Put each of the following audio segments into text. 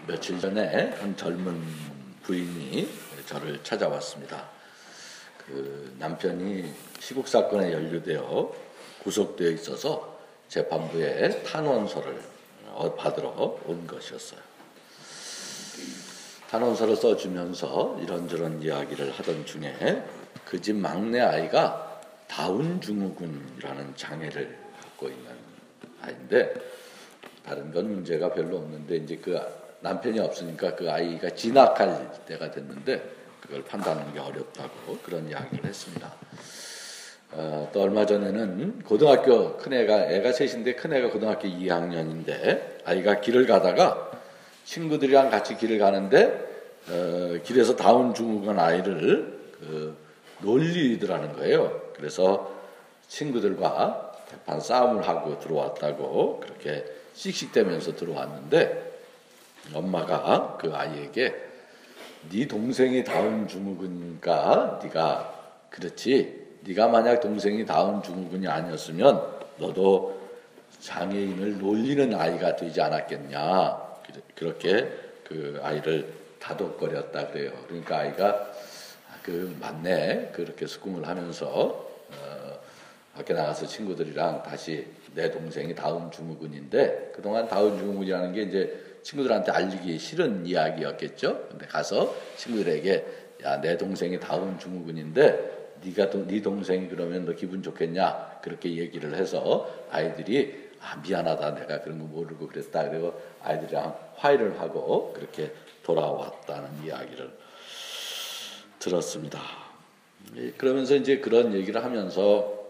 며칠 전에 한 젊은 부인이 저를 찾아왔습니다. 그 남편이 시국 사건에 연루되어 구속되어 있어서 재판부에 탄원서를 받으러 온 것이었어요. 탄원서를 써주면서 이런저런 이야기를 하던 중에 그 집 막내 아이가 다운 증후군이라는 장애를 갖고 있는 아이인데, 다른 건 문제가 별로 없는데 이제 그 남편이 없으니까 그 아이가 진학할 때가 됐는데 그걸 판단하는 게 어렵다고 그런 이야기를 했습니다. 또 얼마 전에는 고등학교 애가 셋인데 큰애가 고등학교 2학년인데 아이가 길을 가다가 친구들이랑 같이 길을 가는데 길에서 다운 증후군 아이를 놀리더라는 거예요. 그래서 친구들과 대판 싸움을 하고 들어왔다고 그렇게 씩씩대면서 들어왔는데, 엄마가 그 아이에게 네 동생이 다운 증후군이니까 네가 그렇지, 네가 만약 동생이 다운 증후군이 아니었으면 너도 장애인을 놀리는 아이가 되지 않았겠냐, 그렇게 그 아이를 다독거렸다 그래요. 그러니까 아이가 맞네 그렇게 수긍을 하면서 밖에 나가서 친구들이랑 다시 내 동생이 다운 증후군인데, 그동안 다운 증후군이라는 게 이제 친구들한테 알리기 싫은 이야기였겠죠. 근데 가서 친구들에게 야, 내 동생이 다운 증후군인데 네 동생이 그러면 너 기분 좋겠냐, 그렇게 얘기를 해서 아이들이 미안하다, 내가 그런 거 모르고 그랬다, 그리고 아이들이랑 화해를 하고 그렇게 돌아왔다는 이야기를 들었습니다. 그러면서 이제 그런 얘기를 하면서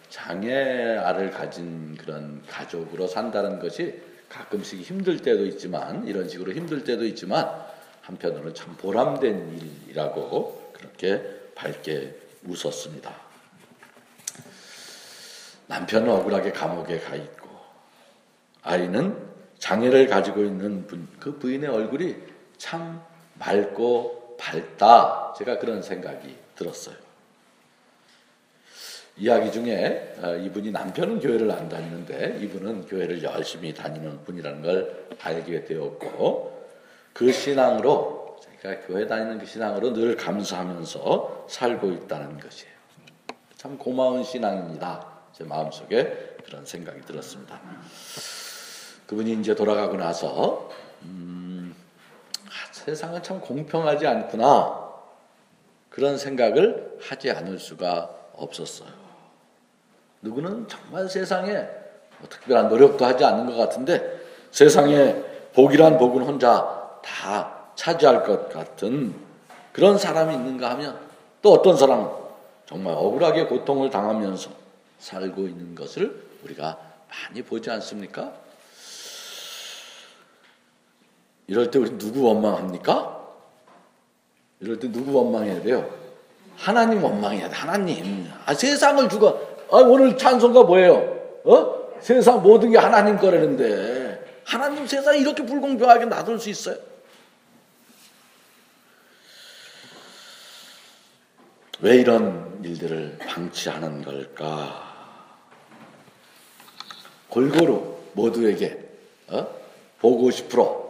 장애아를 가진 그런 가족으로 산다는 것이 가끔씩 힘들 때도 있지만, 이런 식으로 힘들 때도 있지만 한편으로는 참 보람된 일이라고 그렇게 밝게 웃었습니다. 남편은 억울하게 감옥에 가 있고 아이는 장애를 가지고 있는 그 부인의 얼굴이 참 맑고 밝다, 제가 그런 생각이 들었어요. 이야기 중에 이분이 남편은 교회를 안 다니는데 이분은 교회를 열심히 다니는 분이라는 걸 알게 되었고, 그 신앙으로, 제가 교회 다니는 그 신앙으로 늘 감사하면서 살고 있다는 것이에요. 참 고마운 신앙입니다. 제 마음속에 그런 생각이 들었습니다. 그분이 이제 돌아가고 나서 세상은 참 공평하지 않구나, 그런 생각을 하지 않을 수가 없었어요. 누구는 정말 세상에 특별한 노력도 하지 않는 것 같은데 세상에 복이란 복은 혼자 다 차지할 것 같은 그런 사람이 있는가 하면, 또 어떤 사람은 정말 억울하게 고통을 당하면서 살고 있는 것을 우리가 많이 보지 않습니까? 이럴 때 우리 누구 원망합니까? 이럴 때 누구 원망해야 돼요? 하나님 원망해야 돼. 하나님. 세상을 주고, 오늘 찬송가 뭐예요? 세상 모든 게 하나님 거라는데 하나님 세상이 이렇게 불공평하게 놔둘 수 있어요? 왜 이런 일들을 방치하는 걸까? 골고루 모두에게 복 50%,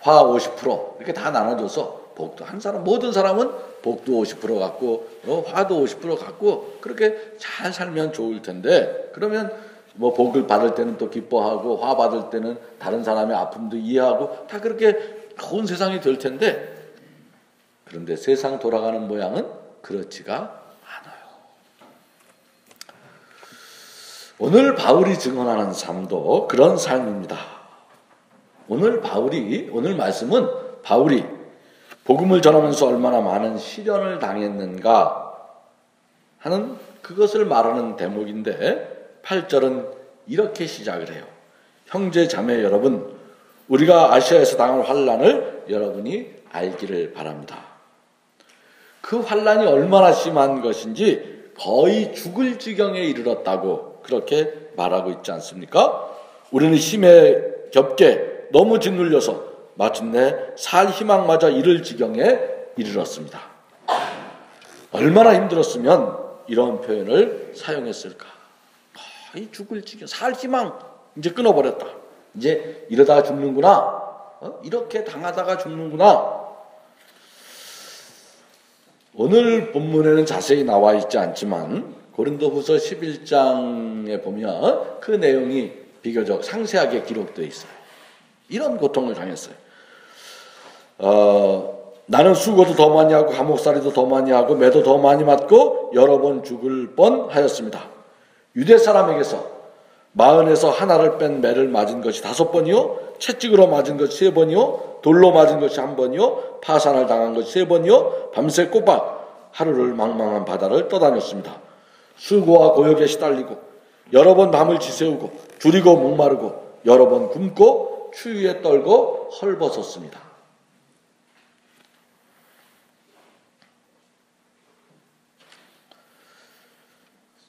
화 50% 이렇게 다 나눠줘서 복도 한 사람, 모든 사람은 복도 50% 갖고 화도 50% 갖고 그렇게 잘 살면 좋을 텐데, 그러면 뭐 복을 받을 때는 또 기뻐하고 화 받을 때는 다른 사람의 아픔도 이해하고 다 그렇게 좋은 세상이 될 텐데, 그런데 세상 돌아가는 모양은 그렇지가 않아요. 오늘 바울이 증언하는 삶도 그런 삶입니다. 오늘 말씀은 바울이 복음을 전하면서 얼마나 많은 시련을 당했는가 하는 그것을 말하는 대목인데, 8절은 이렇게 시작을 해요. 형제 자매 여러분, 우리가 아시아에서 당한 환난을 여러분이 알기를 바랍니다. 그 환난이 얼마나 심한 것인지 거의 죽을 지경에 이르렀다고 그렇게 말하고 있지 않습니까? 우리는 힘에 겹게 너무 짓눌려서 마침내 살 희망마저 잃을 지경에 이르렀습니다. 얼마나 힘들었으면 이런 표현을 사용했을까? 거의 죽을 지경, 살 희망 이제 끊어버렸다. 이제 이러다가 죽는구나. 이렇게 당하다가 죽는구나. 오늘 본문에는 자세히 나와 있지 않지만 고린도후서 11장에 보면 그 내용이 비교적 상세하게 기록되어 있어요. 이런 고통을 당했어요. 나는 수고도 더 많이 하고 감옥살이도 더 많이 하고 매도 더 많이 맞고 여러 번 죽을 뻔하였습니다. 유대 사람에게서 마흔에서 하나를 뺀 매를 맞은 것이 5번이요, 채찍으로 맞은 것이 3번이요, 돌로 맞은 것이 1번이요, 파산을 당한 것이 3번이요, 밤새 꼬박 하루를 망망한 바다를 떠다녔습니다. 수고와 고역에 시달리고 여러 번 밤을 지새우고 줄이고 목마르고 여러 번 굶고 추위에 떨고 헐벗었습니다.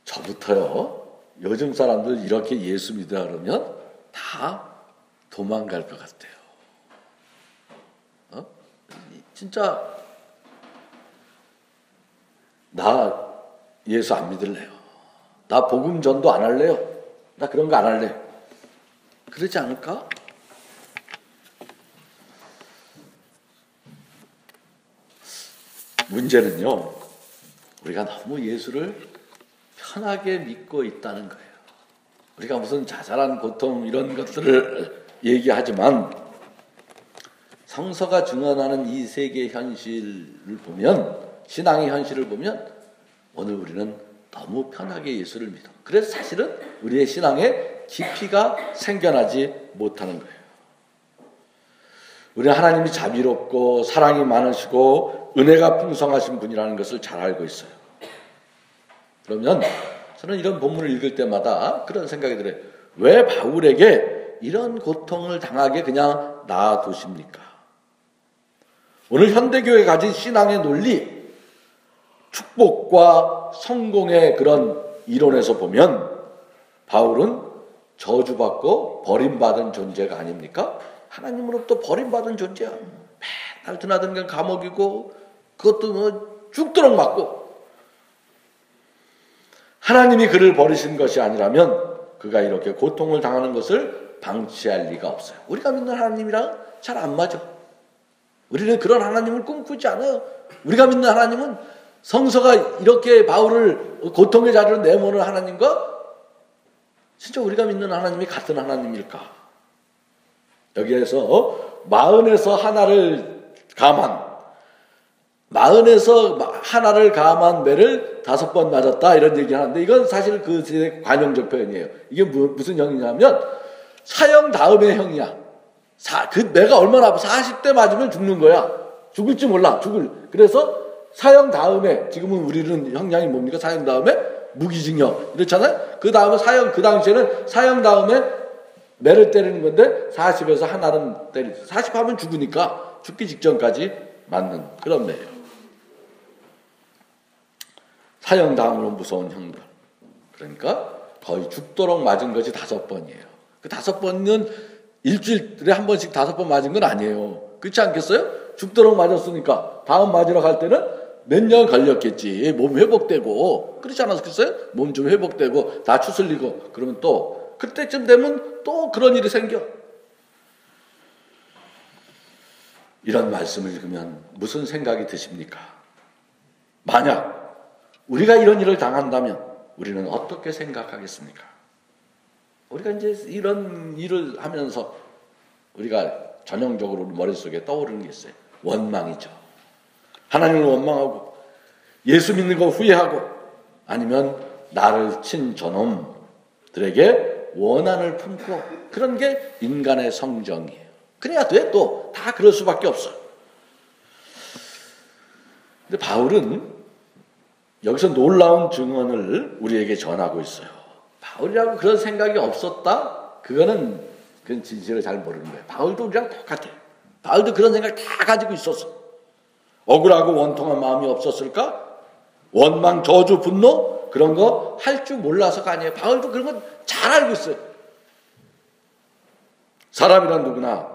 저부터요, 요즘 사람들 이렇게 예수 믿으라 그러면 다 도망갈 것 같아요. 진짜 나 예수 안 믿을래요. 나 복음 전도 안 할래요. 나 그런 거 안 할래. 그러지 않을까? 문제는요, 우리가 너무 예수를 편하게 믿고 있다는 거예요. 우리가 무슨 자잘한 고통 이런 것들을 얘기하지만 성서가 증언하는 이 세계 현실을 보면, 신앙의 현실을 보면 오늘 우리는 너무 편하게 예수를 믿어. 그래서 사실은 우리의 신앙에 깊이가 생겨나지 못하는 거예요. 우리는 하나님이 자비롭고 사랑이 많으시고 은혜가 풍성하신 분이라는 것을 잘 알고 있어요. 그러면 저는 이런 본문을 읽을 때마다 그런 생각이 들어요. 왜 바울에게 이런 고통을 당하게 그냥 놔두십니까? 오늘 현대교회가 가진 신앙의 논리, 축복과 성공의 그런 이론에서 보면 바울은 저주받고 버림받은 존재가 아닙니까? 하나님으로부터 버림받은 존재야. 맨날 드나드는 감옥이고 그것도 뭐 죽도록 맞고, 하나님이 그를 버리신 것이 아니라면 그가 이렇게 고통을 당하는 것을 방치할 리가 없어요. 우리가 믿는 하나님이랑 잘 안 맞아. 우리는 그런 하나님을 꿈꾸지 않아요. 우리가 믿는 하나님은 성서가 이렇게 바울을 고통의 자리로 내모는 하나님과 진짜 우리가 믿는 하나님이 같은 하나님일까? 여기에서 마흔에서 하나를 감한 매를 5번 맞았다 이런 얘기를 하는데, 이건 사실 그 세대 관용적 표현이에요. 이게 무슨 형이냐면 사형 다음의 형이야. 그 매가 얼마나 아파? 40대 맞으면 죽는 거야. 죽을지 몰라. 그래서 사형 다음에, 지금은 우리는 형량이 뭡니까? 사형 다음에 무기징역 이렇잖아요. 그 다음에 그 당시에는 사형 다음에 매를 때리는 건데 40에서 하나는 때리죠. 40 하면 죽으니까 죽기 직전까지 맞는 그런 매예요. 사형 다음으로 무서운 형들. 그러니까 거의 죽도록 맞은 것이 5번이에요. 그 5번은 일주일에 한 번씩 5번 맞은 건 아니에요. 그렇지 않겠어요? 죽도록 맞았으니까 다음 맞으러 갈 때는 몇 년 걸렸겠지. 몸 회복되고. 그렇지 않았겠어요? 몸 좀 회복되고 다 추슬리고 그러면 또 그때쯤 되면 또 그런 일이 생겨. 이런 말씀을 읽으면 무슨 생각이 드십니까? 만약 우리가 이런 일을 당한다면 우리는 어떻게 생각하겠습니까? 우리가 이제 이런 일을 하면서 우리가 전형적으로 우리 머릿속에 떠오르는 게 있어요. 원망이죠. 하나님을 원망하고 예수 믿는 거 후회하고, 아니면 나를 친 저놈들에게 원한을 품고, 그런 게 인간의 성정이에요. 그래야 돼. 또 다 그럴 수밖에 없어요. 근데 바울은 여기서 놀라운 증언을 우리에게 전하고 있어요. 바울이라고 그런 생각이 없었다? 그건 진실을 잘 모르는 거예요. 바울도 우리랑 똑같아요. 바울도 그런 생각 다 가지고 있었어. 억울하고 원통한 마음이 없었을까? 원망, 저주, 분노 그런 거 할 줄 몰라서가 아니에요. 바울도 그런 건 잘 알고 있어요. 사람이란 누구나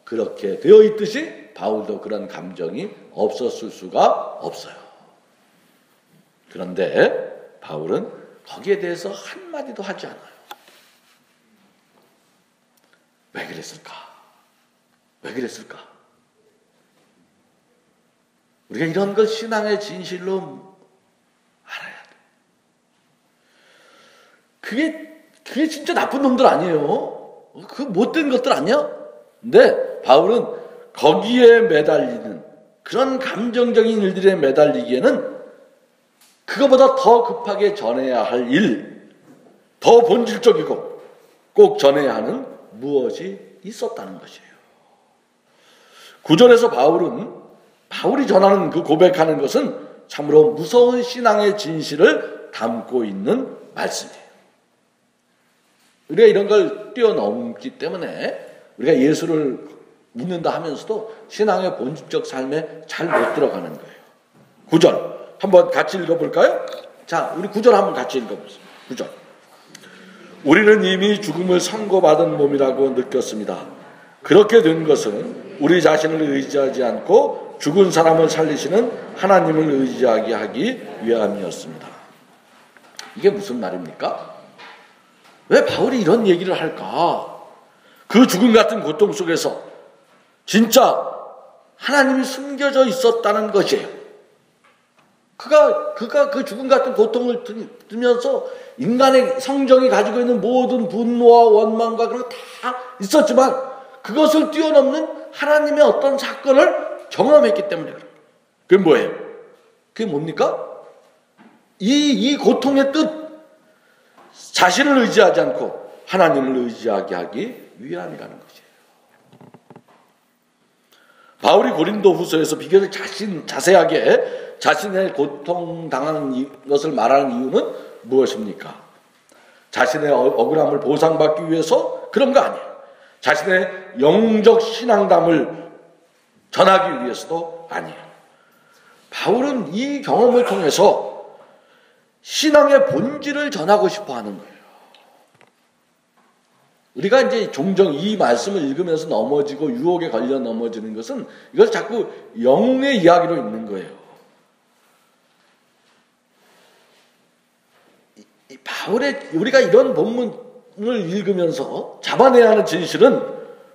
그렇게 되어 있듯이 바울도 그런 감정이 없었을 수가 없어요. 그런데 바울은 거기에 대해서 한마디도 하지 않아요. 왜 그랬을까? 왜 그랬을까? 우리가 이런 걸 신앙의 진실로 알아야 돼. 그게 진짜 나쁜 놈들 아니에요. 그 못된 것들 아니야? 근데 바울은 거기에 매달리는 그런 감정적인 일들에 매달리기에는 그거보다 더 급하게 전해야 할 일, 더 본질적이고 꼭 전해야 하는 무엇이 있었다는 것이에요. 9절에서 바울이 전하는 그 고백하는 것은 참으로 무서운 신앙의 진실을 담고 있는 말씀이에요. 우리가 이런 걸 뛰어넘기 때문에 우리가 예수를 믿는다 하면서도 신앙의 본질적 삶에 잘 못 들어가는 거예요. 9절 한번 같이 읽어볼까요? 자, 우리 9절 한번 같이 읽어보세요. 9절. 우리는 이미 죽음을 선고받은 몸이라고 느꼈습니다. 그렇게 된 것은 우리 자신을 의지하지 않고 죽은 사람을 살리시는 하나님을 의지하게 하기 위함이었습니다. 이게 무슨 말입니까? 왜 바울이 이런 얘기를 할까? 그 죽음 같은 고통 속에서 진짜 하나님이 숨겨져 있었다는 것이에요. 그가 그 죽음 같은 고통을 들면서 인간의 성정이 가지고 있는 모든 분노와 원망과 그런 거 다 있었지만 그것을 뛰어넘는 하나님의 어떤 사건을 경험했기 때문에 그래요. 그게 뭐예요? 그게 뭡니까? 이 고통의 뜻, 자신을 의지하지 않고 하나님을 의지하게 하기 위함이라는 것이에요. 바울이 고린도 후서에서 비교적 자세하게 자신의 고통당하는 것을 말하는 이유는 무엇입니까? 자신의 억울함을 보상받기 위해서 그런 거 아니에요. 자신의 영적 신앙담을 전하기 위해서도 아니에요. 바울은 이 경험을 통해서 신앙의 본질을 전하고 싶어 하는 거예요. 우리가 이제 종종 이 말씀을 읽으면서 넘어지고 유혹에 걸려 넘어지는 것은 이걸 자꾸 영의 이야기로 읽는 거예요. 우리가 이런 본문을 읽으면서 잡아내야 하는 진실은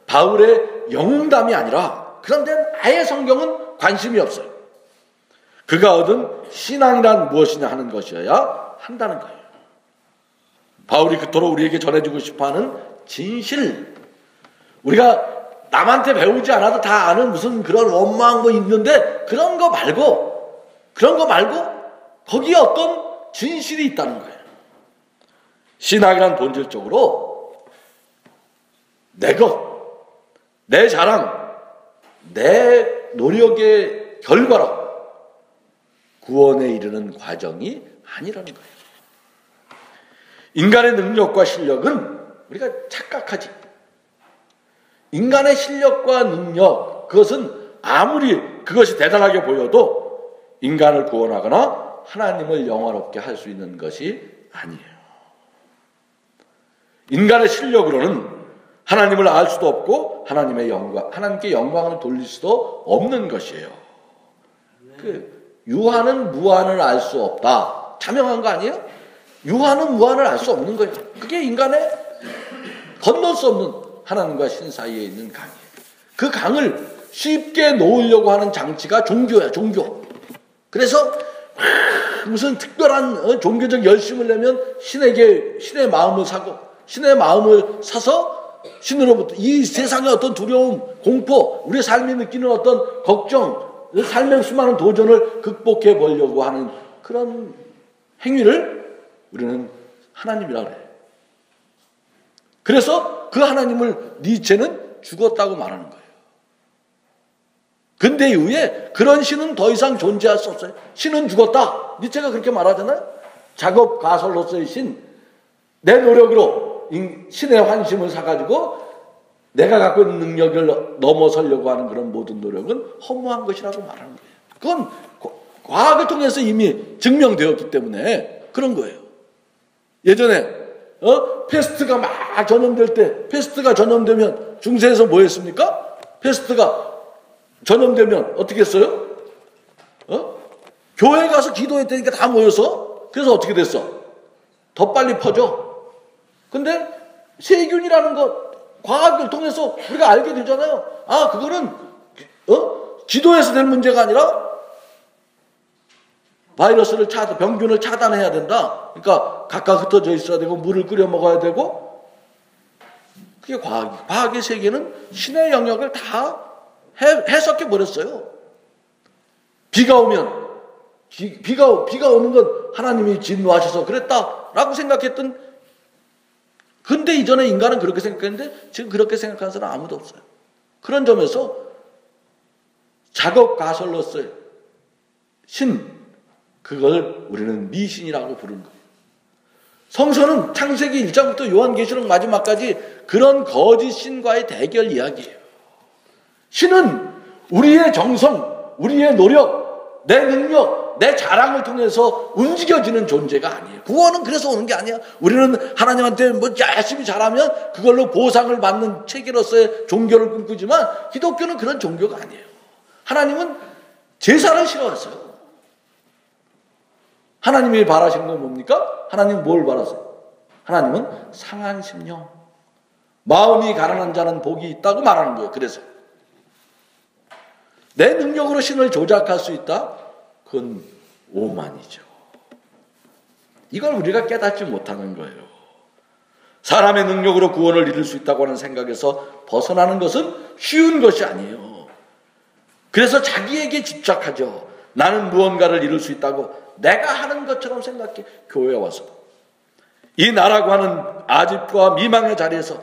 바울의 영담이 아니라 그런데 아예 성경은 관심이 없어요. 그가 얻은 신앙이란 무엇이냐 하는 것이어야 한다는 거예요. 바울이 그토록 우리에게 전해주고 싶어하는 진실, 우리가 남한테 배우지 않아도 다 아는 무슨 그런 원망 뭐 있는데 그런 거 말고 거기에 어떤 진실이 있다는 거예요. 신앙이란 본질적으로 내 것, 내 자랑, 내 노력의 결과로 구원에 이르는 과정이 아니라는 거예요. 인간의 능력과 실력은 우리가 착각하지. 인간의 실력과 능력, 그것은 아무리 그것이 대단하게 보여도 인간을 구원하거나 하나님을 영화롭게 할 수 있는 것이 아니에요. 인간의 실력으로는 하나님을 알 수도 없고 하나님께 영광을 돌릴 수도 없는 것이에요. 유한은 무한을 알 수 없다. 자명한 거 아니에요? 유한은 무한을 알 수 없는 거예요. 그게 인간의 건널 수 없는 하나님과 신 사이에 있는 강이에요. 그 강을 쉽게 놓으려고 하는 장치가 종교야, 종교. 그래서 무슨 특별한 종교적 열심을 내면 신의 마음을 사고, 신의 마음을 사서 신으로부터 이 세상의 어떤 두려움, 공포, 우리 삶이 느끼는 어떤 걱정, 삶의 수많은 도전을 극복해 보려고 하는 그런 행위를 우리는 하나님이라고 해요. 그래서 그 하나님을 니체는 죽었다고 말하는 거예요. 근대 이후에 그런 신은 더 이상 존재할 수 없어요. 신은 죽었다. 니체가 그렇게 말하잖아요. 작업 가설로서의 신, 내 노력으로 신의 환심을 사가지고 내가 갖고 있는 능력을 넘어서려고 하는 그런 모든 노력은 허무한 것이라고 말하는 거예요. 그건 과학을 통해서 이미 증명되었기 때문에 그런 거예요. 예전에 패스트가 막 전염될 때, 패스트가 전염되면 중세에서 뭐 했습니까? 패스트가 전염되면 어떻게 했어요? 교회 가서 기도했다니까 다 모여서. 그래서 어떻게 됐어? 더 빨리 퍼져. 근데 세균이라는 것, 과학을 통해서 우리가 알게 되잖아요. 아, 그거는 기도해서 될 문제가 아니라 바이러스를 병균을 차단해야 된다. 그러니까 각각 흩어져 있어야 되고 물을 끓여 먹어야 되고, 그게 과학이. 과학의 세계는 신의 영역을 다 해석해 버렸어요. 비가 오면 비가 오는 건 하나님이 진노하셔서 그랬다라고 생각했던, 근데 이전에 인간은 그렇게 생각했는데 지금 그렇게 생각하는 사람 아무도 없어요. 그런 점에서 작업 가설로서의 신, 그걸 우리는 미신이라고 부르는 거예요. 성서는 창세기 1장부터 요한계시록 마지막까지 그런 거짓 신과의 대결 이야기예요. 신은 우리의 정성, 우리의 노력, 내 능력, 내 자랑을 통해서 움직여지는 존재가 아니에요. 구원은 그래서 오는 게 아니야. 우리는 하나님한테 열심히 잘하면 그걸로 보상을 받는 체계로서의 종교를 꿈꾸지만 기독교는 그런 종교가 아니에요. 하나님은 제사를 싫어하세요. 하나님이 바라시는 건 뭡니까? 하나님은 뭘 바라세요? 하나님은 상한 심령, 마음이 가난한 자는 복이 있다고 말하는 거예요. 그래서 내 능력으로 신을 조작할 수 있다? 그건 오만이죠. 이걸 우리가 깨닫지 못하는 거예요. 사람의 능력으로 구원을 이룰 수 있다고 하는 생각에서 벗어나는 것은 쉬운 것이 아니에요. 그래서 자기에게 집착하죠. 나는 무언가를 이룰 수 있다고 내가 하는 것처럼 생각해. 교회에 와서 이 나라고 하는 아집과 미망의 자리에서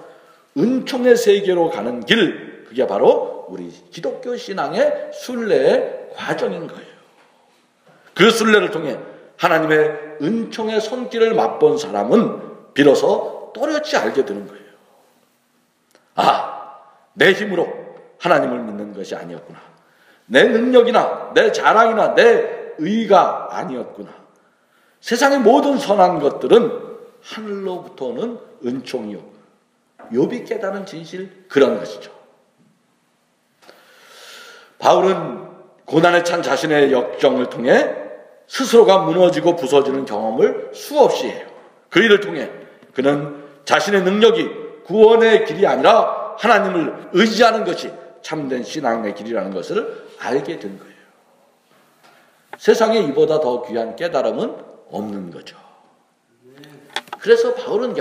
은총의 세계로 가는 길, 그게 바로 우리 기독교 신앙의 순례의 과정인 거예요. 그 순례를 통해 하나님의 은총의 손길을 맛본 사람은 비로소 또렷이 알게 되는 거예요. 아, 내 힘으로 하나님을 믿는 것이 아니었구나. 내 능력이나 내 자랑이나 내 의가 아니었구나. 세상의 모든 선한 것들은 하늘로부터 오는 은총이요. 욥이 깨달은 진실, 그런 것이죠. 바울은 고난에 찬 자신의 역정을 통해 스스로가 무너지고 부서지는 경험을 수없이 해요. 그 일을 통해 그는 자신의 능력이 구원의 길이 아니라 하나님을 의지하는 것이 참된 신앙의 길이라는 것을 알게 된 거예요. 세상에 이보다 더 귀한 깨달음은 없는 거죠. 그래서 바울은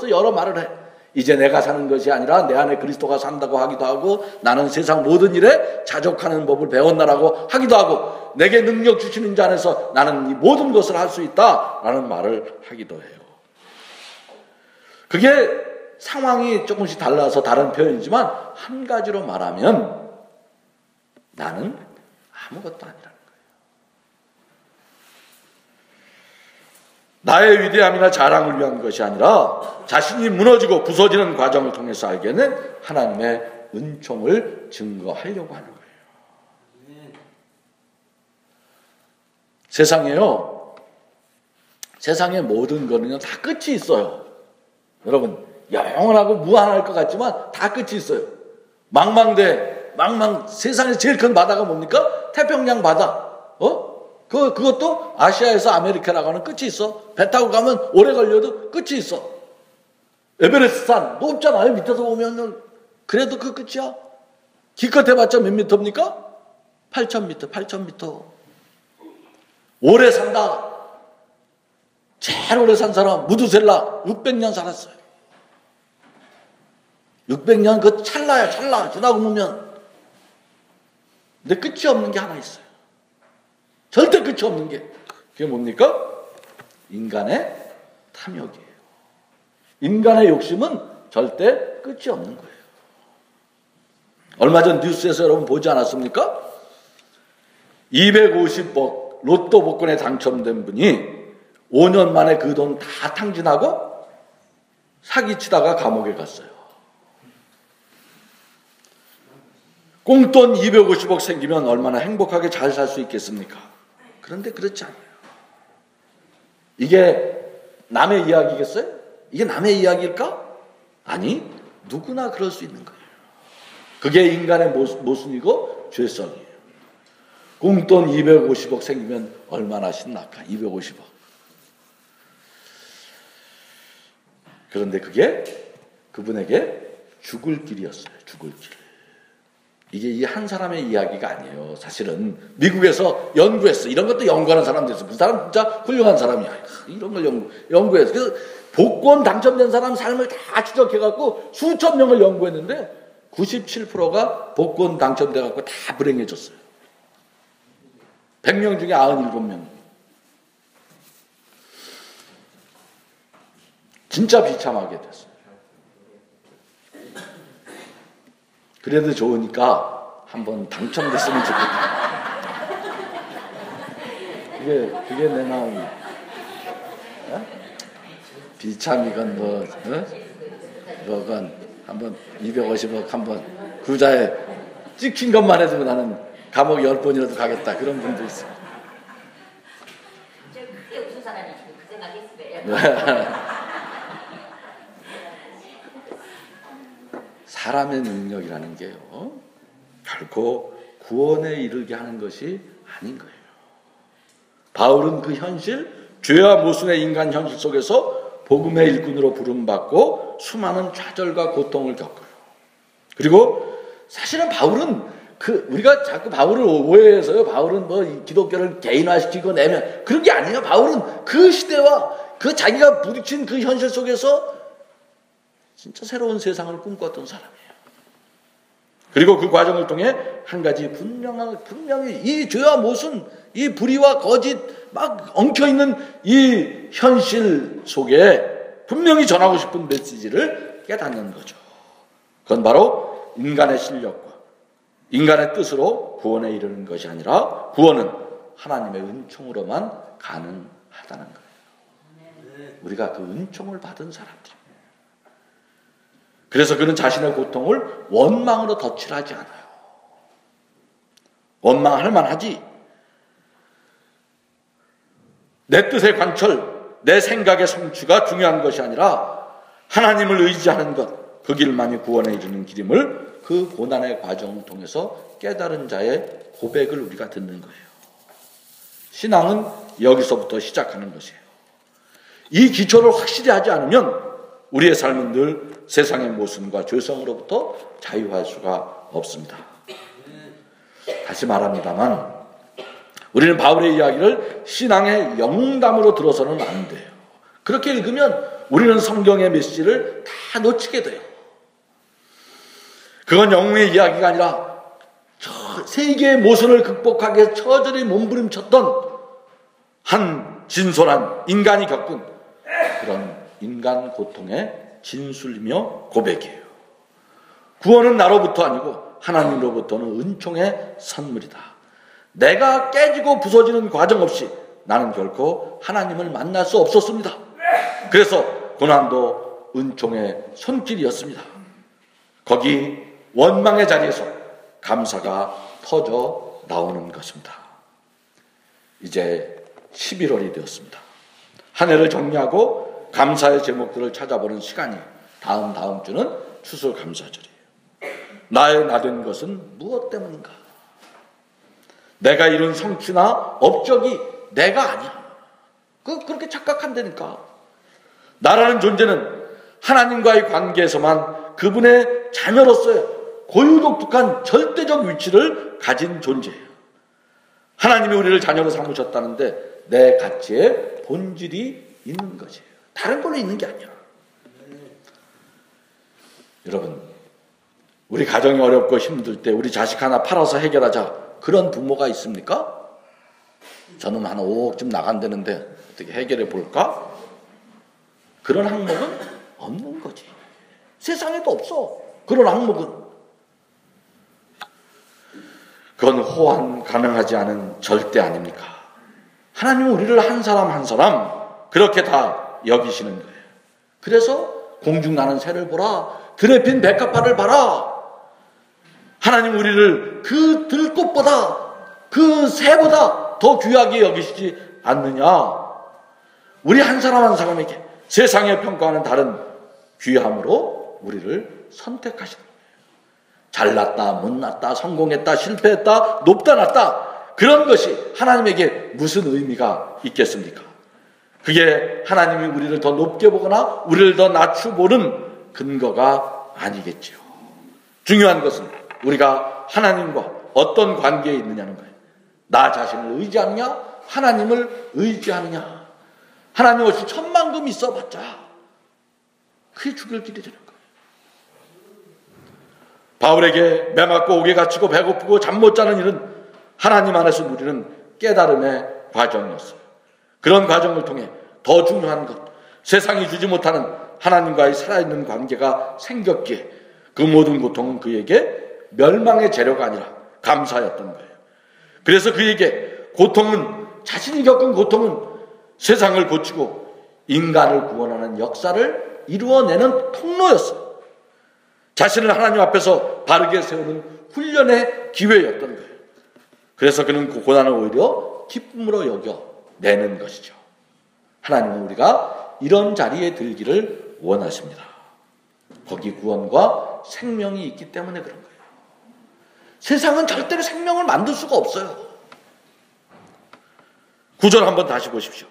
여러 말을 해. 이제 내가 사는 것이 아니라 내 안에 그리스도가 산다고 하기도 하고, 나는 세상 모든 일에 자족하는 법을 배웠나라고 하기도 하고, 내게 능력 주시는 자 안에서 나는 이 모든 것을 할 수 있다라는 말을 하기도 해요. 그게 상황이 조금씩 달라서 다른 표현이지만 한 가지로 말하면 나는 아무것도 아니라는 거예요. 나의 위대함이나 자랑을 위한 것이 아니라 자신이 무너지고 부서지는 과정을 통해서 알게 된 하나님의 은총을 증거하려고 하는 거예요. 세상의 모든 거는요, 다 끝이 있어요. 여러분, 영원하고 무한할 것 같지만 다 끝이 있어요. 세상에서 제일 큰 바다가 뭡니까? 태평양 바다. 그것도 아시아에서 아메리카라고 하는 끝이 있어. 배 타고 가면 오래 걸려도 끝이 있어. 에베레스트 산 높잖아요. 밑에서 보면. 그래도 그 끝이야. 기껏 해봤자 몇 미터입니까? 8,000m. 오래 산다. 제일 오래 산 사람 무두셀라 600년 살았어요. 600년 그 찰나야 찰나. 지나고 보면. 근데 끝이 없는 게 하나 있어요. 절대 끝이 없는 게. 그게 뭡니까? 인간의 탐욕이에요. 인간의 욕심은 절대 끝이 없는 거예요. 얼마 전 뉴스에서 여러분 보지 않았습니까? 250억 로또 복권에 당첨된 분이 5년 만에 그 돈 다 탕진하고 사기치다가 감옥에 갔어요. 꽁돈 250억 생기면 얼마나 행복하게 잘 살 수 있겠습니까? 그런데 그렇지 않아요. 이게 남의 이야기겠어요? 이게 남의 이야기일까? 아니, 누구나 그럴 수 있는 거예요. 그게 인간의 모순이고 죄성이에요. 꽁돈 250억 생기면 얼마나 신날까? 250억. 그런데 그게 그분에게 죽을 길이었어요. 죽을 길. 이게 이 한 사람의 이야기가 아니에요. 사실은 미국에서 연구했어. 이런 것도 연구하는 사람도 있어. 그 사람 진짜 훌륭한 사람이야. 이런 걸 연구해서. 그래서 복권 당첨된 사람 삶을 다 추적해갖고 수천 명을 연구했는데 97%가 복권 당첨돼갖고 다 불행해졌어요. 100명 중에 97명. 진짜 비참하게 됐어요. 그래도 좋으니까 한번 당첨됐으면 좋겠다. 그게 내 마음이야. 어? 비참이건 뭐, 뭐건 한번 250억 한번 구자에 찍힌 것만 해도 나는 감옥 10번이라도 가겠다. 그런 분도 있어. 크게 웃은 사람이 그 생각했어요. 사람의 능력이라는 게요, 결코 구원에 이르게 하는 것이 아닌 거예요. 바울은 그 현실, 죄와 모순의 인간 현실 속에서 복음의 일꾼으로 부름받고 수많은 좌절과 고통을 겪어요. 그리고 사실은 바울은 우리가 자꾸 바울을 오해해서요, 바울은 뭐 기독교를 개인화시키고 내면 그런 게 아니에요. 바울은 그 시대와 그 자기가 부딪힌 그 현실 속에서 진짜 새로운 세상을 꿈꿨던 사람이에요. 그리고 그 과정을 통해 한 가지 분명히 이 죄와 모순, 이 불의와 거짓 막 엉켜있는 이 현실 속에 분명히 전하고 싶은 메시지를 깨닫는 거죠. 그건 바로 인간의 실력과 인간의 뜻으로 구원에 이르는 것이 아니라 구원은 하나님의 은총으로만 가능하다는 거예요. 우리가 그 은총을 받은 사람들. 그래서 그는 자신의 고통을 원망으로 덧칠하지 않아요. 원망할 만하지. 내 뜻의 관철, 내 생각의 성취가 중요한 것이 아니라 하나님을 의지하는 것, 그 길만이 구원에 이르는 길임을 그 고난의 과정을 통해서 깨달은 자의 고백을 우리가 듣는 거예요. 신앙은 여기서부터 시작하는 것이에요. 이 기초를 확실히 하지 않으면 우리의 삶은 늘 세상의 모순과 죄성으로부터 자유할 수가 없습니다. 다시 말합니다만 우리는 바울의 이야기를 신앙의 영웅담으로 들어서는 안 돼요. 그렇게 읽으면 우리는 성경의 메시지를 다 놓치게 돼요. 그건 영웅의 이야기가 아니라 세계의 모순을 극복하기 위해서 처절히 몸부림쳤던 한 진솔한 인간이 겪은 그런 인간 고통의 진술이며 고백이에요. 구원은 나로부터 아니고 하나님으로부터는 은총의 선물이다. 내가 깨지고 부서지는 과정 없이 나는 결코 하나님을 만날 수 없었습니다. 그래서 고난도 은총의 손길이었습니다. 거기 원망의 자리에서 감사가 터져 나오는 것입니다. 이제 11월이 되었습니다. 한 해를 정리하고 감사의 제목들을 찾아보는 시간이 다음 주는 추수감사절이에요. 나의 나된 것은 무엇 때문인가? 내가 이룬 성취나 업적이 내가 아니야. 그렇게 착각한다니까. 나라는 존재는 하나님과의 관계에서만 그분의 자녀로서의 고유독특한 절대적 위치를 가진 존재예요. 하나님이 우리를 자녀로 삼으셨다는데 내 가치에 본질이 있는 것이에요. 다른 걸로 있는 게 아니야. 여러분, 우리 가정이 어렵고 힘들 때 우리 자식 하나 팔아서 해결하자, 그런 부모가 있습니까? 저는 한 5억쯤 나간다는데 어떻게 해결해 볼까? 그런 항목은 없는 거지. 세상에도 없어, 그런 항목은. 그건 호환 가능하지 않은 절대 아닙니까? 하나님은 우리를 한 사람 한 사람 그렇게 다 여기시는 거예요. 그래서 공중 나는 새를 보라, 들에 핀 백합화를 봐라. 하나님 우리를 그 들꽃보다, 그 새보다 더 귀하게 여기시지 않느냐? 우리 한 사람 한 사람에게 세상의 평가와는 다른 귀함으로 우리를 선택하시는 거예요. 잘났다, 못났다, 성공했다, 실패했다, 높다, 낮다, 그런 것이 하나님에게 무슨 의미가 있겠습니까? 그게 하나님이 우리를 더 높게 보거나 우리를 더 낮추보는 근거가 아니겠지요. 중요한 것은 우리가 하나님과 어떤 관계에 있느냐는 거예요. 나 자신을 의지하느냐, 하나님을 의지하느냐. 하나님 없이 천만금 있어봤자 그게 죽을 길이 되는 거예요. 바울에게 매맞고 옥에 갇히고 배고프고 잠 못 자는 일은 하나님 안에서 누리는 깨달음의 과정이었어요. 그런 과정을 통해 더 중요한 것, 세상이 주지 못하는 하나님과의 살아있는 관계가 생겼기에 그 모든 고통은 그에게 멸망의 재료가 아니라 감사였던 거예요. 그래서 그에게 고통은, 자신이 겪은 고통은 세상을 고치고 인간을 구원하는 역사를 이루어내는 통로였어요. 자신을 하나님 앞에서 바르게 세우는 훈련의 기회였던 거예요. 그래서 그는 그 고난을 오히려 기쁨으로 여겨내는 것이죠. 하나님은 우리가 이런 자리에 들기를 원하십니다. 거기 구원과 생명이 있기 때문에 그런 거예요. 세상은 절대로 생명을 만들 수가 없어요. 9절 한번 다시 보십시오.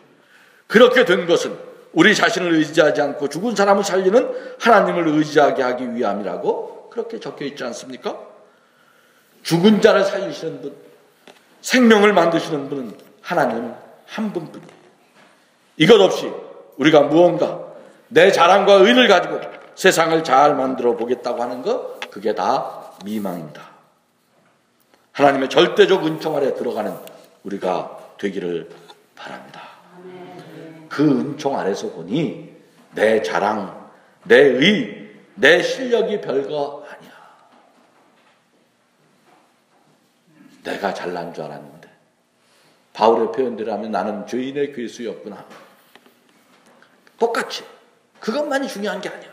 그렇게 된 것은 우리 자신을 의지하지 않고 죽은 사람을 살리는 하나님을 의지하게 하기 위함이라고 그렇게 적혀 있지 않습니까? 죽은 자를 살리시는 분, 생명을 만드시는 분은 하나님 한 분뿐이에요. 이것 없이 우리가 무언가 내 자랑과 의를 가지고 세상을 잘 만들어 보겠다고 하는 것, 그게 다 미망입니다. 하나님의 절대적 은총 아래 들어가는 우리가 되기를 바랍니다. 그 은총 아래서 보니 내 자랑, 내 의, 내 실력이 별거 아니야. 내가 잘난 줄 알았는데 바울의 표현대로 하면 나는 죄인의 괴수였구나. 똑같이 그것만이 중요한 게 아니야.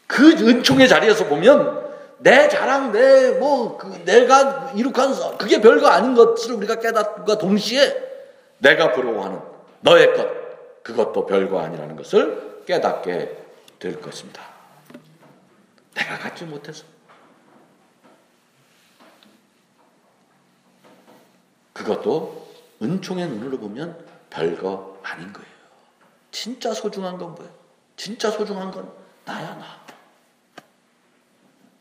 그 은총의 자리에서 보면 내 자랑, 내가 이룩한 그게 별거 아닌 것을 우리가 깨닫과 동시에 내가 부러워하는 너의 것, 그것도 별거 아니라는 것을 깨닫게 될 것입니다. 내가 갖지 못해서 그것도 은총의 눈으로 보면 별거 아닌 거예요. 진짜 소중한 건 뭐예요? 진짜 소중한 건 나야, 나.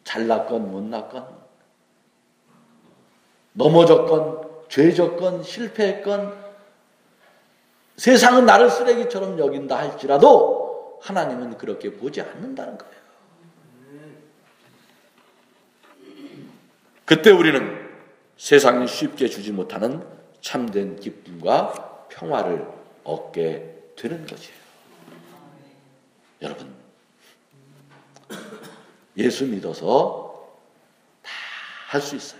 잘났건 못났건, 넘어졌건, 죄졌건, 실패했건, 세상은 나를 쓰레기처럼 여긴다 할지라도 하나님은 그렇게 보지 않는다는 거예요. 그때 우리는 세상이 쉽게 주지 못하는 참된 기쁨과 평화를 얻게 되는 것이에요. 여러분, 예수 믿어서 다 할 수 있어요.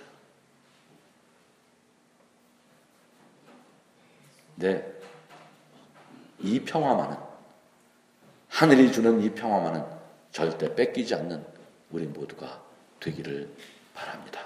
네, 이 평화만은, 하늘이 주는 이 평화만은 절대 뺏기지 않는 우리 모두가 되기를 바랍니다.